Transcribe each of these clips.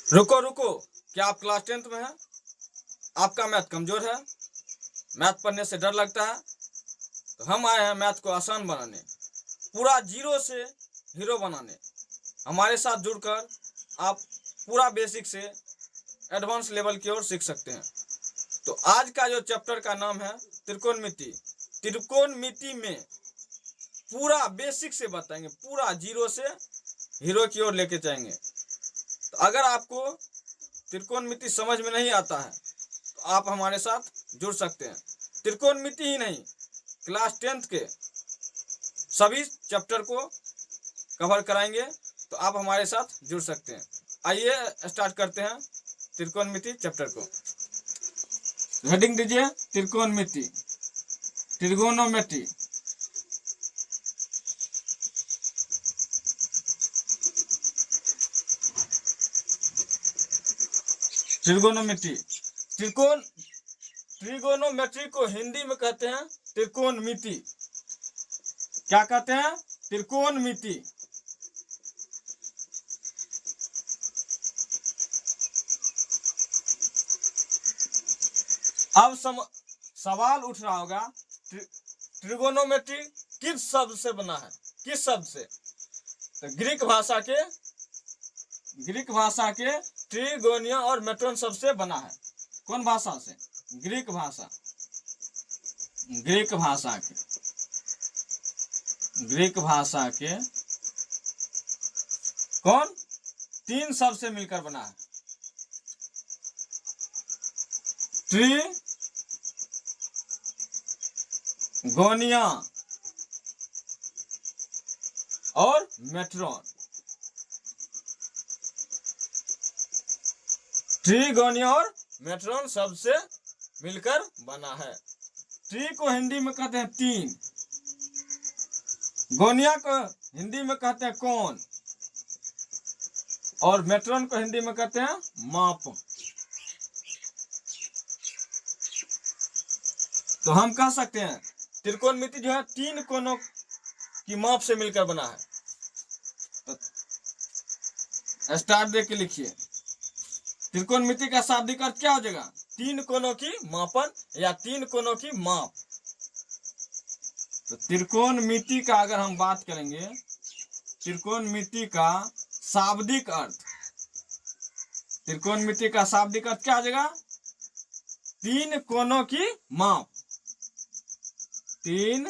रुको रुको, क्या आप क्लास 10th में हैं? आपका मैथ कमजोर है, मैथ पढ़ने से डर लगता है, तो हम आए हैं मैथ को आसान बनाने, पूरा जीरो से हीरो बनाने। हमारे साथ जुड़कर आप पूरा बेसिक से एडवांस लेवल की ओर सीख सकते हैं। तो आज का जो चैप्टर का नाम है त्रिकोणमिति। त्रिकोणमिति में पूरा बेसिक से बताएंगे, पूरा जीरो से हीरो की ओर लेके जाएंगे। तो अगर आपको त्रिकोणमिति समझ में नहीं आता है तो आप हमारे साथ जुड़ सकते हैं। त्रिकोणमिति ही नहीं, क्लास 10th के सभी चैप्टर को कवर कराएंगे, तो आप हमारे साथ जुड़ सकते हैं। आइए स्टार्ट करते हैं त्रिकोणमिति चैप्टर को। हेडिंग दीजिए त्रिकोणमिति, ट्रिगोनोमेट्री। ट्रिगोनोमेट्री, ट्रिगोनोमेट्री को हिंदी में कहते हैं त्रिकोणमिति। क्या कहते हैं? त्रिकोणमिति। अब सवाल उठ रहा होगा, ट्रिगोनोमेट्री किस शब्द से बना है? किस शब्द से? तो ग्रीक भाषा के ट्रिगोनिया और मेट्रोन शब्द से बना है। कौन भाषा से? ग्रीक भाषा के कौन? 3 शब्द से मिलकर बना है। ट्रिगोनिया और मेट्रोन। ट्रिगोनिया और मेट्रोन शब्द से मिलकर बना है। ट्री को हिंदी में कहते हैं 3, गोनिया को हिंदी में कहते हैं कोण, और मेट्रोन को हिंदी में कहते हैं माप। तो हम कह सकते हैं त्रिकोणमिति जो है 3 कोणों की माप से मिलकर बना है। तो स्टार दे के लिखिए, त्रिकोणमिति का शाब्दिक अर्थ क्या हो जाएगा? 3 कोणों की मापन या 3 कोणों की माप। तो त्रिकोणमिति का अगर हम बात करेंगे, त्रिकोणमिति का शाब्दिक अर्थ, त्रिकोणमिति का शाब्दिक अर्थ क्या हो जाएगा? 3 कोणों की माप। 3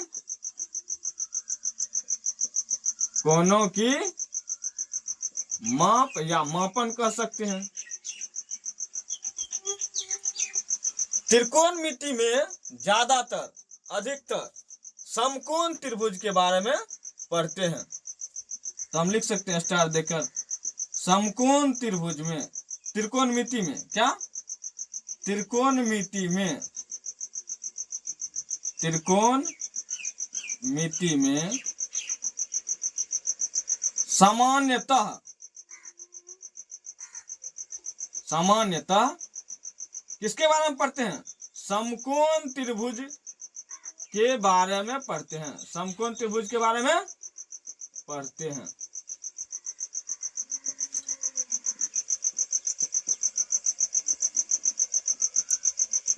कोणों की माप या मापन कह सकते हैं। त्रिकोणमिति में ज्यादातर, अधिकतर समकोण त्रिभुज के बारे में पढ़ते हैं। तो हम लिख सकते हैं स्टार देकर, समकोण त्रिभुज में, त्रिकोणमिति में क्या? त्रिकोणमिति में सामान्यतः किसके बारे में पढ़ते हैं? समकोण त्रिभुज के बारे में पढ़ते हैं। समकोण त्रिभुज के बारे में पढ़ते हैं।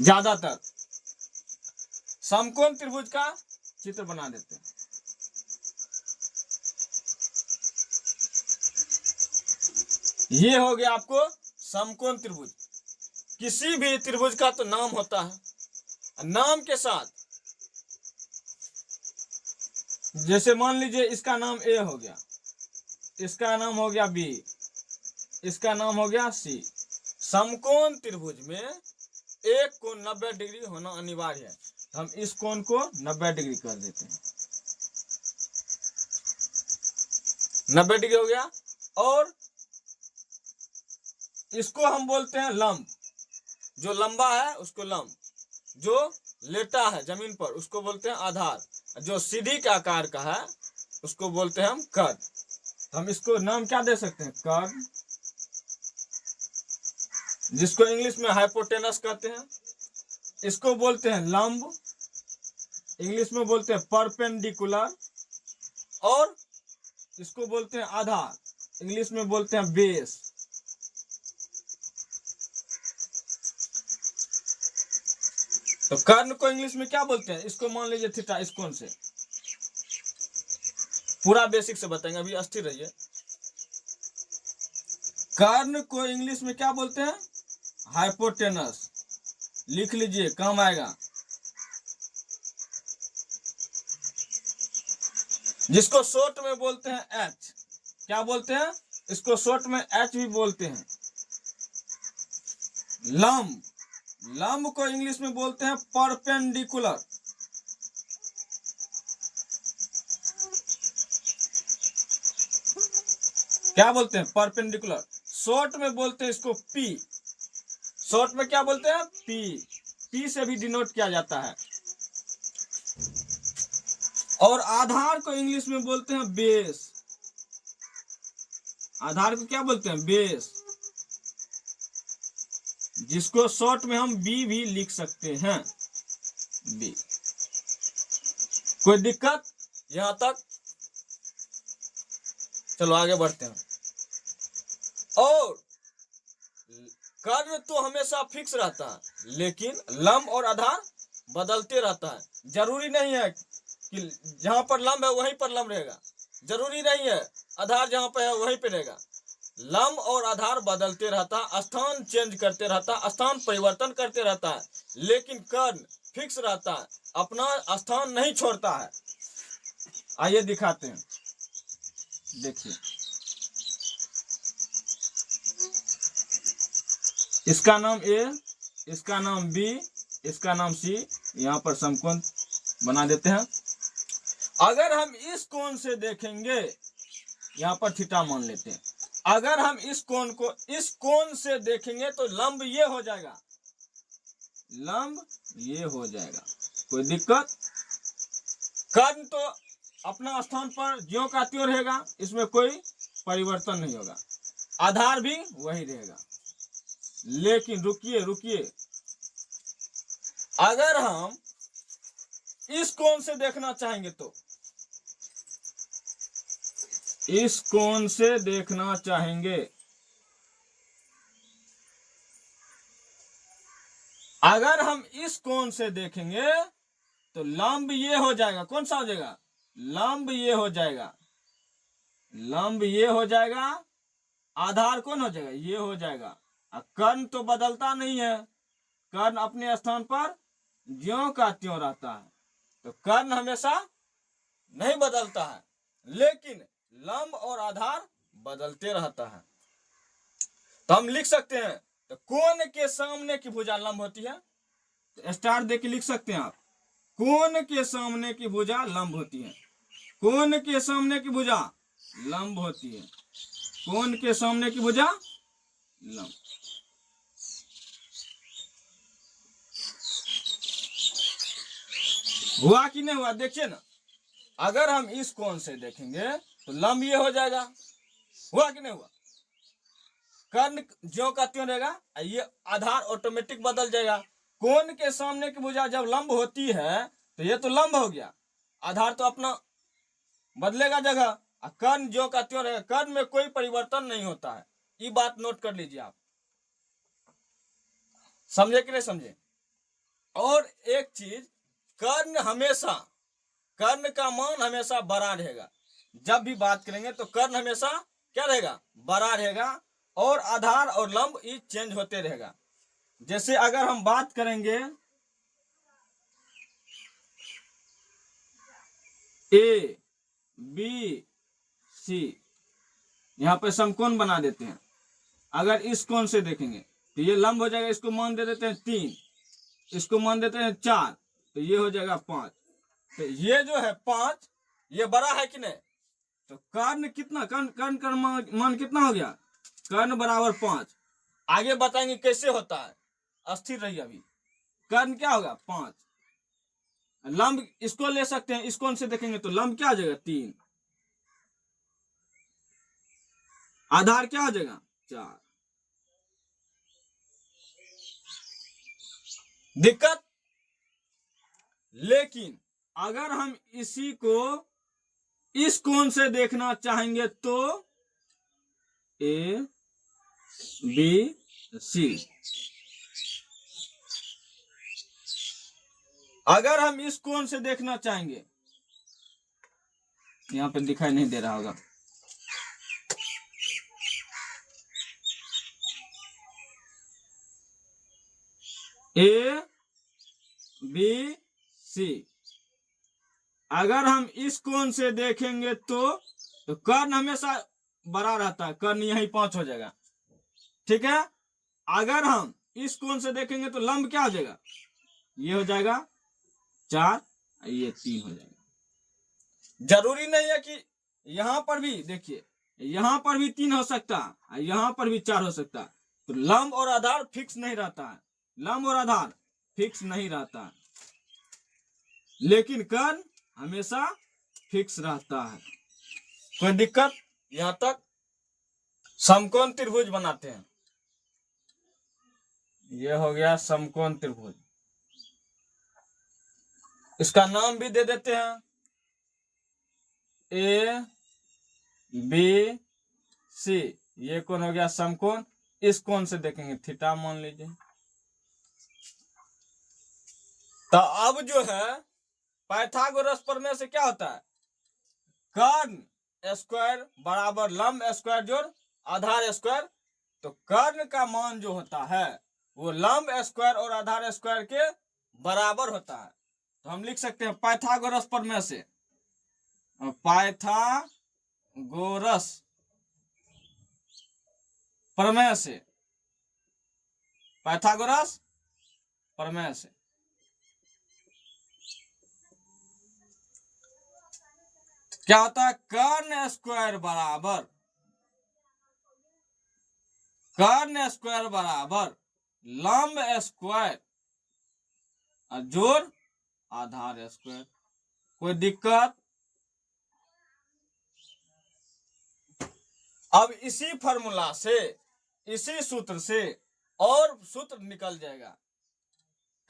ज्यादातर समकोण त्रिभुज का चित्र बना देते हैं। ये हो गया आपको समकोण त्रिभुज। किसी भी त्रिभुज का तो नाम होता है, नाम के साथ, जैसे मान लीजिए इसका नाम ए हो गया, इसका नाम हो गया बी, इसका नाम हो गया सी। समकोण त्रिभुज में एक कोण 90 डिग्री होना अनिवार्य है। हम इस कोण को 90 डिग्री कर देते हैं। 90 डिग्री हो गया। और इसको हम बोलते हैं लंब। जो लंबा है उसको लंब, जो लेटा है जमीन पर उसको बोलते हैं आधार, जो सीधी के आकार का है उसको बोलते हैं हम कर्ण। हम इसको नाम क्या दे सकते हैं? कर्ण, जिसको इंग्लिश में हाइपोटेनस कहते हैं। इसको बोलते हैं लंब, इंग्लिश में बोलते हैं परपेंडिकुलर, और इसको बोलते हैं आधार, इंग्लिश में बोलते हैं बेस। तो कर्ण को इंग्लिश में क्या बोलते हैं? इसको मान लीजिए थीटा, इस कोण से। पूरा बेसिक से बताएंगे, अभी अस्थिर रहिए। कर्ण को इंग्लिश में क्या बोलते हैं? हाइपोटेनस। लिख लीजिए, काम आएगा। जिसको शॉर्ट में बोलते हैं एच। क्या बोलते हैं? इसको शॉर्ट में एच भी बोलते हैं। लंब, लंब को इंग्लिश में बोलते हैं परपेंडिकुलर। क्या बोलते हैं? परपेंडिकुलर। शॉर्ट में बोलते हैं इसको पी। शॉर्ट में क्या बोलते हैं? पी। पी से भी डिनोट किया जाता है। और आधार को इंग्लिश में बोलते हैं बेस। आधार को क्या बोलते हैं? बेस। जिसको शॉर्ट में हम बी भी लिख सकते हैं, बी। कोई दिक्कत यहां तक? चलो आगे बढ़ते हैं। और कर्ण तो हमेशा फिक्स रहता है, लेकिन लंब और आधार बदलते रहता है। जरूरी नहीं है कि जहां पर लंब है वहीं पर लंब रहेगा, जरूरी नहीं है आधार जहां पर है वहीं पे रहेगा। लंब और आधार बदलते रहता है, स्थान चेंज करते रहता है, स्थान परिवर्तन करते रहता है, लेकिन कर्ण फिक्स रहता है, अपना स्थान नहीं छोड़ता है। आइए दिखाते हैं, देखिए। इसका नाम ए, इसका नाम बी, इसका नाम सी। यहां पर समकोण बना देते हैं। अगर हम इस कोण से देखेंगे, यहां पर थीटा मान लेते हैं। अगर हम इस कोण को इस कोण से देखेंगे तो लंब ये हो जाएगा, लंब ये हो जाएगा। कोई दिक्कत? कर्ण तो अपना स्थान पर ज्यों का त्यों रहेगा, इसमें कोई परिवर्तन नहीं होगा। आधार भी वही रहेगा। लेकिन रुकिए रुकिए, अगर हम इस कोण से देखना चाहेंगे तो, इस कोण से देखना चाहेंगे, अगर हम इस कोण से देखेंगे तो लंब ये हो जाएगा। कौन सा हो जाएगा? लंब ये हो जाएगा, लंब ये हो जाएगा। आधार कौन हो जाएगा? ये हो जाएगा। कर्ण तो बदलता नहीं है, कर्ण अपने स्थान पर ज्यों का त्यों रहता है। तो कर्ण हमेशा नहीं बदलता है, लेकिन लंब और आधार बदलते रहता है। तो हम लिख सकते हैं, तो कोण के सामने की भुजा लंब होती है। तो स्टार देके लिख सकते हैं आप, कोण के सामने की भुजा लंब होती है। कोण के सामने की भुजा लंब होती है। कोण के सामने की भुजा लंब। हुआ कि नहीं हुआ? देखिए ना, अगर हम इस कोण से देखेंगे तो लंब ये हो जाएगा। हुआ कि नहीं हुआ? कर्ण ज्यों का त्यों रहेगा, ये आधार ऑटोमेटिक बदल जाएगा। कोण के सामने की भुजा जब लंब होती है तो ये तो लंब हो गया, आधार तो अपना बदलेगा जगह। कर्ण ज्यों का त्यों रहेगा, कर्ण में कोई परिवर्तन नहीं होता है। ये बात नोट कर लीजिए आप। समझे कि नहीं समझे? और एक चीज, कर्ण हमेशा, कर्ण का मान हमेशा बड़ा रहेगा। जब भी बात करेंगे तो कर्ण हमेशा क्या रहेगा? बड़ा रहेगा। और आधार और लंब ये चेंज होते रहेगा। जैसे अगर हम बात करेंगे ए बी सी, यहां पे समकोण बना देते हैं। अगर इस कोण से देखेंगे तो ये लंब हो जाएगा, इसको मान दे देते हैं 3, इसको मान देते हैं 4, तो ये हो जाएगा 5। तो ये जो है 5, ये बड़ा है कि नहीं? तो कर्ण कितना, कर्ण का मान कितना हो गया? कर्ण बराबर 5। आगे बताएंगे कैसे होता है, अस्थिर रहिए अभी। कर्ण क्या होगा? 5। लंब इसको ले सकते हैं, इस कोण से देखेंगे तो लंब क्या हो जाएगा? 3। आधार क्या हो जाएगा? 4। दिक्कत? लेकिन अगर हम इसी को इस कोण से देखना चाहेंगे तो ए बी सी, अगर हम इस कोण से देखना चाहेंगे, यहाँ पे दिखाई नहीं दे रहा होगा, ए बी सी, अगर हम इस कोण से देखेंगे तो कर्ण हमेशा बड़ा रहता है, कर्ण यही 5 हो जाएगा, ठीक है। अगर हम इस कोण से देखेंगे तो लंब क्या हो जाएगा, ये हो जाएगा 4, ये 3 हो जाएगा। जरूरी नहीं है कि यहां पर भी देखिए, यहां पर भी 3 हो सकता है, यहां पर भी 4 हो सकता है। तो लंब और आधार फिक्स नहीं रहता है, लंब और आधार फिक्स नहीं रहता है, लेकिन कर्ण हमेशा फिक्स रहता है। कोई दिक्कत यहां तक? समकोण त्रिभुज बनाते हैं, ये हो गया समकोण त्रिभुज, इसका नाम भी दे देते हैं, ए बी सी, ये कोण हो गया समकोण। इस कोण से देखेंगे थीटा मान लीजिए। तो अब जो है पाइथागोरस प्रमेय से क्या होता है, कर्ण स्क्वायर बराबर लंब स्क्वायर जोड़ आधार स्क्वायर। तो कर्ण का मान जो होता है वो लंब स्क्वायर और आधार स्क्वायर के बराबर होता है। तो हम लिख सकते हैं पाइथागोरस प्रमेय से, पाइथागोरस प्रमेय से, पाइथागोरस प्रमेय से क्या होता है, कर्ण स्क्वायर बराबर, कर्ण स्क्वायर बराबर लंब स्क्वायर जोड़ आधार स्क्वायर। कोई दिक्कत? अब इसी फॉर्मूला से, इसी सूत्र से और सूत्र निकल जाएगा।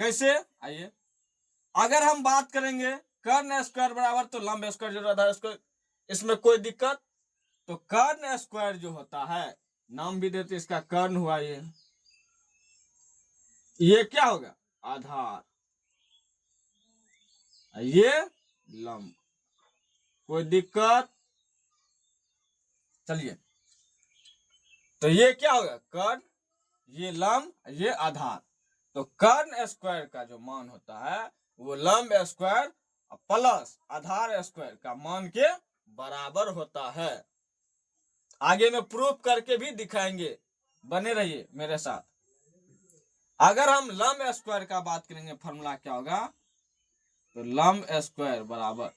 कैसे? आइए, अगर हम बात करेंगे कर्ण स्क्वायर बराबर तो लंब स्क्वायर जोड़ आधार स्क्वायर, इसमें कोई दिक्कत? तो कर्ण स्क्वायर जो होता है, नाम भी देते इसका कर्ण हुआ, ये क्या होगा, आधार, ये लंब। कोई दिक्कत? चलिए, तो ये क्या होगा, कर्ण, ये लंब, ये आधार। तो कर्ण स्क्वायर का जो मान होता है वो लंब स्क्वायर प्लस आधार स्क्वायर का मान के बराबर होता है। आगे में प्रूफ करके भी दिखाएंगे, बने रहिए मेरे साथ। अगर हम लंब स्क्वायर का बात करेंगे, फॉर्मूला क्या होगा, तो लंब स्क्वायर बराबर,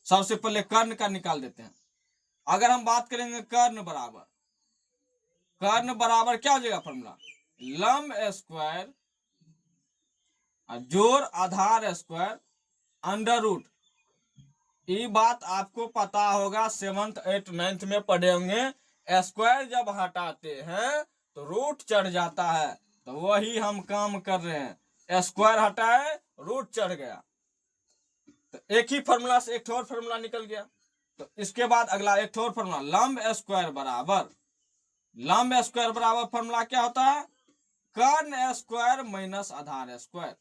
सबसे पहले कर्ण का निकाल देते हैं। अगर हम बात करेंगे कर्ण बराबर, कर्ण बराबर क्या हो जाएगा फॉर्मूला, लंब स्क्वायर जोड़ आधार स्क्वायर अंडर रूट। ये बात आपको पता होगा, 7th 8th 9th में पढ़े होंगे, स्क्वायर जब हटाते हैं तो रूट चढ़ जाता है। तो वही हम काम कर रहे हैं, स्क्वायर हटाए रूट चढ़ गया, तो एक ही फॉर्मूला से एक और फॉर्मूला निकल गया। तो इसके बाद अगला एक और फॉर्मूला, लंब स्क्वायर बराबर, लंब स्क्वायर बराबर फॉर्मूला क्या होता है, कर्ण स्क्वायर माइनस आधार स्क्वायर,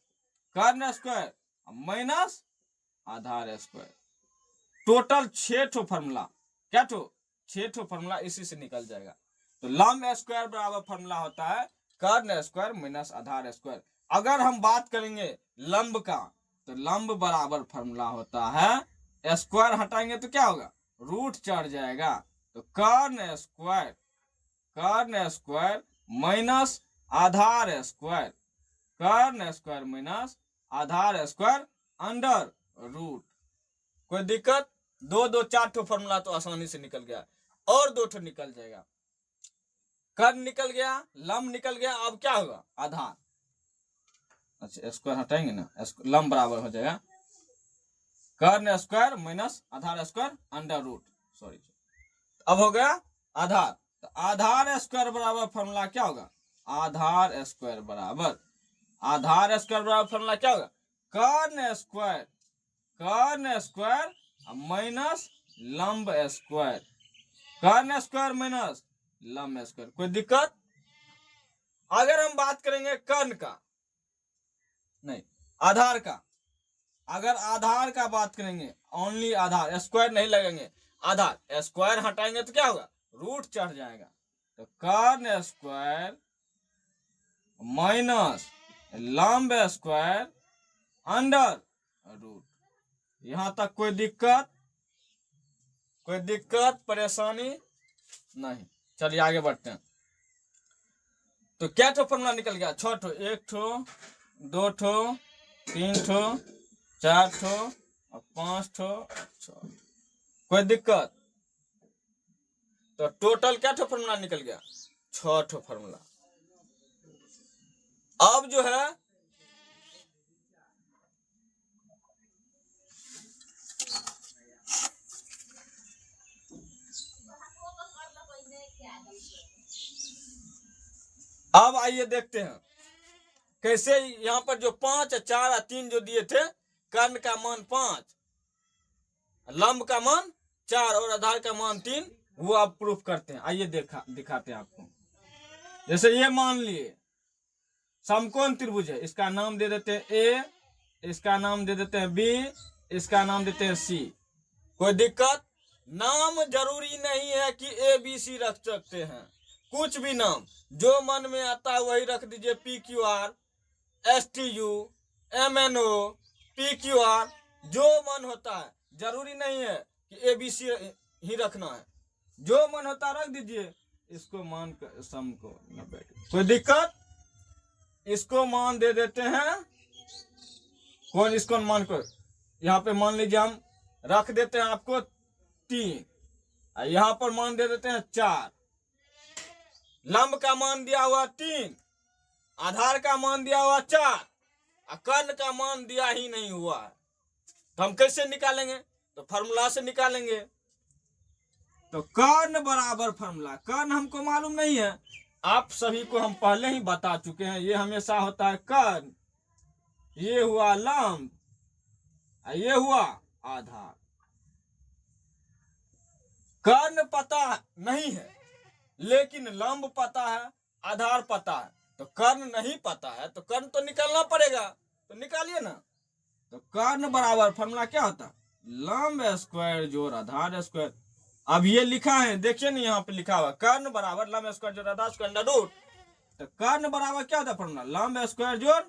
कर्ण स्क्वायर माइनस आधार स्क्वायर। टोटल 6 ठो फॉर्मूला, क्या ठो, 6 ठो फॉर्मूला इसी से निकल जाएगा। तो लंब स्क्वायर बराबर फॉर्मूला होता है कर्ण स्क्वायर माइनस आधार स्क्वायर। अगर हम बात करेंगे लंब का, तो लंब बराबर फॉर्मूला होता है, स्क्वायर हटाएंगे तो क्या होगा, रूट चढ़ जाएगा। तो कर्ण स्क्वायर, कर्ण स्क्वायर माइनस आधार स्क्वायर, कर्ण स्क्वायर माइनस आधार स्क्वायर अंडर रूट। कोई दिक्कत? 2 2 4 ठो फॉर्मूला तो आसानी से निकल गया, और 2 ठो निकल जाएगा। कर्ण निकल गया, लंब निकल गया, अब क्या होगा, आधार। अच्छा, स्क्वायर हटाएंगे ना, लंब बराबर हो जाएगा कर्ण स्क्वायर माइनस आधार स्क्वायर अंडर रूट, सॉरी, अब हो गया आधार। तो आधार स्क्वायर बराबर फॉर्मूला क्या होगा, आधार स्क्वायर बराबर, आधार स्क्वायर बराबर फॉर्मूला क्या होगा, कर्ण स्क्वायर, कर्ण स्क्वायर माइनस लंब स्क्वायर, कर्ण स्क्वायर माइनस लंब स्क्वायर। कोई दिक्कत? अगर हम बात करेंगे कर्ण का, नहीं आधार का, अगर आधार का बात करेंगे, ओनली आधार, स्क्वायर नहीं लगेंगे, आधार, स्क्वायर हटाएंगे तो क्या होगा, रूट चढ़ जाएगा। तो कर्ण स्क्वायर माइनस लंब स्क्वायर अंडर रूट। यहां तक कोई दिक्कत परेशानी नहीं। चलिए आगे बढ़ते हैं। तो क्या ठो फॉर्मूला निकल गया, 6 ठो, 1 ठो 2 ठो 3 ठो 4 ठो और 5 ठो 6। कोई दिक्कत? तो टोटल क्या ठो फॉर्मूला निकल गया, 6 ठो फॉर्मूला। अब जो है अब आइए देखते हैं कैसे यहां पर जो 5 4 और 3 जो दिए थे, कर्ण का मान 5, लंब का मान 4 और आधार का मान 3, वो आप प्रूफ करते हैं। आइए दिखाते हैं आपको। जैसे ये मान लिए समकोण त्रिभुज है, इसका नाम दे देते हैं ए, इसका नाम दे देते हैं बी, इसका नाम देते हैं सी। कोई दिक्कत? नाम जरूरी नहीं है कि ए बी सी रख सकते हैं, कुछ भी नाम जो मन में आता है वही रख दीजिए। P Q R, S T U, M N O, P Q R, जो मन होता है, जरूरी नहीं है कि ए बी सी ही रखना है, जो मन होता है रख दीजिए। इसको मान कर सम को 90, कोई दिक्कत? इसको मान दे देते हैं, कौन इसको मान को यहाँ पे मान लीजिए हम रख देते हैं आपको 3, यहां पर मान दे देते हैं 4। लंब का मान दिया हुआ 3, आधार का मान दिया हुआ 4, कर्ण का मान दिया ही नहीं हुआ है। तो हम कैसे निकालेंगे? तो फॉर्मूला से निकालेंगे। तो कर्ण बराबर फॉर्मूला, कर्ण हमको मालूम नहीं है, आप सभी को हम पहले ही बता चुके हैं। ये हमेशा होता है कर्ण, ये हुआ लंब, ये हुआ आधार। कर्ण पता नहीं है लेकिन लंब पता है, आधार पता है। तो कर्ण नहीं पता है तो कर्ण तो निकालना पड़ेगा, तो निकालिए ना। तो कर्ण बराबर फॉर्मूला क्या होता है, लंब स्क्वायर जोड़ आधार स्क्वायर। अब ये लिखा है, देखिए ना यहाँ पे लिखा हुआ कर्ण बराबर लंब स्क्वायर जोड़ आधार स्क्वायर अंडर रूट। तो कर्ण बराबर क्या होता है फॉर्मूला, लंब स्क्वायर जोड़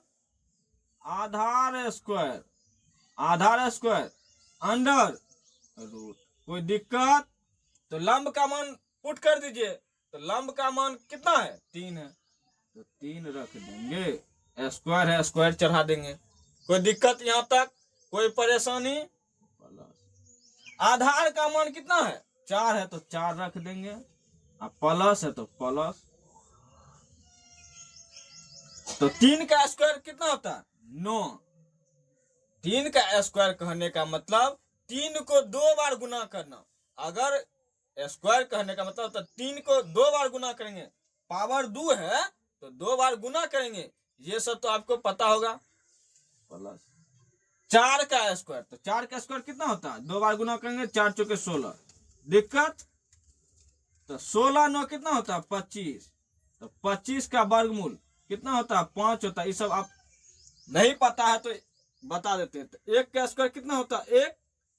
आधार स्क्वायर, आधार स्क्वायर अंडर रूट। कोई दिक्कत? तो लंब का मान पुट कर दीजिए। तो लंब का मान कितना है, 3 है, तो 3 रख देंगे, स्क्वायर है स्क्वायर चढ़ा देंगे। कोई दिक्कत यहाँ तक, कोई परेशानी? आधार का मान कितना है, 4 है, तो 4 रख देंगे, अब प्लस है तो प्लस। तो 3 का स्क्वायर कितना होता है, 9। 3 का स्क्वायर कहने का मतलब 3 को 2 बार गुना करना। अगर स्क्वायर कहने का मतलब होता 3 को 2 बार गुना करेंगे, पावर 2 है तो 2 बार गुना करेंगे, ये सब तो आपको पता होगा। प्लस 4 का स्क्वायर, तो 4 का स्क्वायर कितना होता है, 2 बार गुना करेंगे, 4 चौके 16। दिक्कत? तो 16 9 कितना होता है, 25। तो 25 का वर्गमूल कितना होता है, 5 होता है। ये सब आप नहीं पता है तो बता देते हैं। तो 1 का स्क्वायर कितना होता है, 1,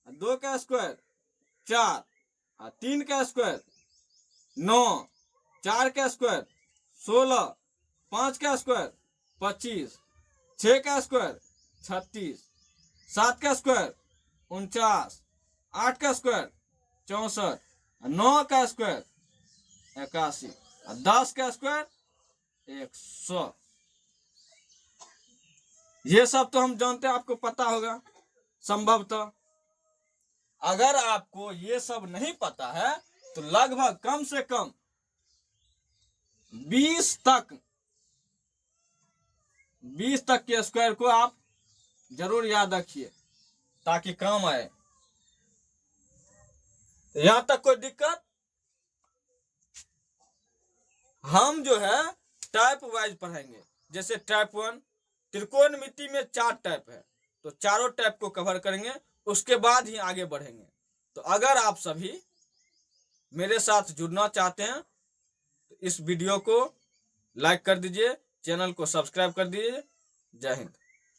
2 का स्क्वायर 4, 3 का स्क्वायर 9, 4 का स्क्वायर 16, 5 का स्क्वायर 25, 6 का स्क्वायर 36, 7 का स्क्वायर 49, 8 का स्क्वायर 64, 9 का स्क्वायर 81, 10 का स्क्वायर 100। ये सब तो हम जानते हैं, आपको पता होगा संभवतः। अगर आपको ये सब नहीं पता है तो लगभग कम से कम 20 तक के स्क्वायर को आप जरूर याद रखिए ताकि काम आए। यहां तक कोई दिक्कत? हम जो है टाइप वाइज पढ़ाएंगे। जैसे टाइप 1 त्रिकोणमिति में 4 टाइप है, तो चारों टाइप को कवर करेंगे, उसके बाद ही आगे बढ़ेंगे। तो अगर आप सभी मेरे साथ जुड़ना चाहते हैं तो इस वीडियो को लाइक कर दीजिए, चैनल को सब्सक्राइब कर दीजिए। जय हिंद।